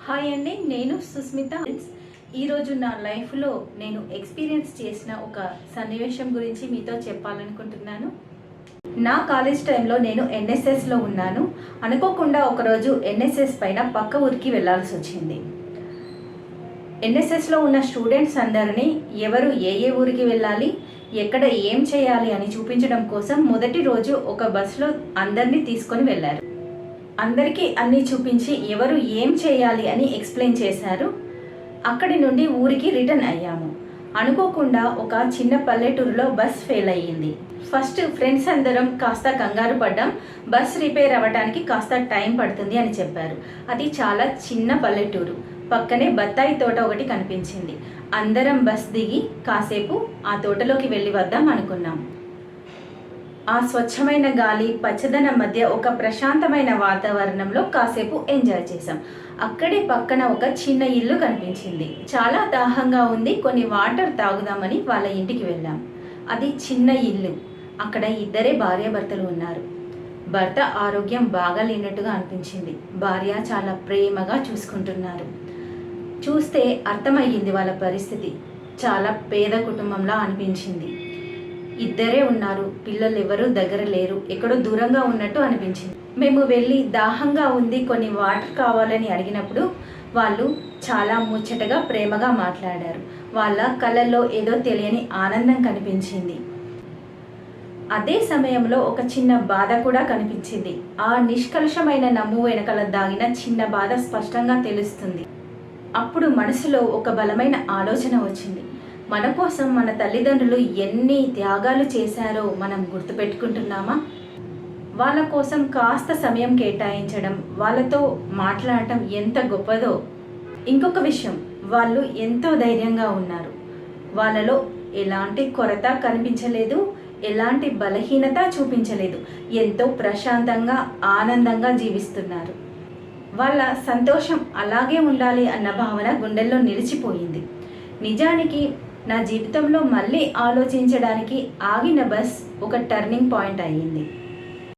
Hi అండి, నేను సుస్మిత. ఈరోజు నా లైఫ్లో నేను ఎక్స్పీరియన్స్ చేసిన ఒక సన్నివేశం గురించి మీతో చెప్పాలనుకుంటున్నాను. నా కాలేజ్ టైంలో నేను ఎన్ఎస్ఎస్లో ఉన్నాను. అనుకోకుండా ఒకరోజు ఎన్ఎస్ఎస్ పైన పక్క ఊరికి వెళ్ళాల్సి వచ్చింది. ఎన్ఎస్ఎస్లో ఉన్న స్టూడెంట్స్ అందరినీ ఎవరు ఏ ఊరికి వెళ్ళాలి, ఎక్కడ ఏం చేయాలి అని చూపించడం కోసం మొదటి రోజు ఒక బస్సులో అందరినీ తీసుకొని వెళ్ళారు. అందరికీ అన్నీ చూపించి ఎవరు ఏం చేయాలి అని ఎక్స్ప్లెయిన్ చేశారు. అక్కడి నుండి ఊరికి రిటర్న్ అయ్యాము. అనుకోకుండా ఒక చిన్న పల్లెటూరులో బస్ ఫెయిల్ అయ్యింది. ఫస్ట్ ఫ్రెండ్స్ అందరం కాస్త కంగారు పడ్డాం. బస్ రిపేర్ అవ్వడానికి కాస్త టైం పడుతుంది అని చెప్పారు. అది చాలా చిన్న పల్లెటూరు. పక్కనే బత్తాయి తోట ఒకటి కనిపించింది. అందరం బస్ దిగి కాసేపు ఆ తోటలోకి వెళ్ళి వద్దాం అనుకున్నాం. ఆ స్వచ్ఛమైన గాలి, పచ్చదనం మధ్య ఒక ప్రశాంతమైన వాతావరణంలో కాసేపు ఎంజాయ్ చేసాం. అక్కడే పక్కన ఒక చిన్న ఇల్లు కనిపించింది. చాలా దాహంగా ఉంది, కొన్ని వాటర్ తాగుదామని వాళ్ళ ఇంటికి వెళ్ళాం. అది చిన్న ఇల్లు. అక్కడ ఇద్దరే భార్యాభర్తలు ఉన్నారు. భర్త ఆరోగ్యం బాగాలేనట్టుగా అనిపించింది. భార్య చాలా ప్రేమగా చూసుకుంటున్నారు. చూస్తే అర్థమయ్యింది వాళ్ళ పరిస్థితి. చాలా పేద కుటుంబంలా అనిపించింది. ఇద్దరే ఉన్నారు, పిల్లలు ఎవరు దగ్గర లేరు, ఎక్కడో దూరంగా ఉన్నట్టు అనిపించింది. మేము వెళ్ళి దాహంగా ఉంది, కొన్ని వాటర్ కావాలని అడిగినప్పుడు వాళ్ళు చాలా ముచ్చటగా ప్రేమగా మాట్లాడారు. వాళ్ళ కళ్ళల్లో ఏదో తెలియని ఆనందం కనిపించింది. అదే సమయంలో ఒక చిన్న బాధ కూడా కనిపించింది. ఆ నిష్కల్షమైన నమ్ము వెనకాల దాగిన చిన్న బాధ స్పష్టంగా తెలుస్తుంది. అప్పుడు మనసులో ఒక బలమైన ఆలోచన వచ్చింది. మన కోసం మన తల్లిదండ్రులు ఎన్ని త్యాగాలు చేశారో మనం గుర్తుపెట్టుకుంటున్నామా? వాళ్ళ కోసం కాస్త సమయం కేటాయించడం, వాళ్ళతో మాట్లాడటం ఎంత గొప్పదో. ఇంకొక విషయం, వాళ్ళు ఎంతో ధైర్యంగా ఉన్నారు. వాళ్ళలో ఎలాంటి కొరత కనిపించలేదు, ఎలాంటి బలహీనత చూపించలేదు. ఎంతో ప్రశాంతంగా, ఆనందంగా జీవిస్తున్నారు. వాళ్ళ సంతోషం అలాగే ఉండాలి అన్న భావన గుండెల్లో నిలిచిపోయింది. నిజానికి నా జీవితంలో మళ్ళీ ఆలోచించడానికి ఆగిన బస్ ఒక టర్నింగ్ పాయింట్ అయ్యింది.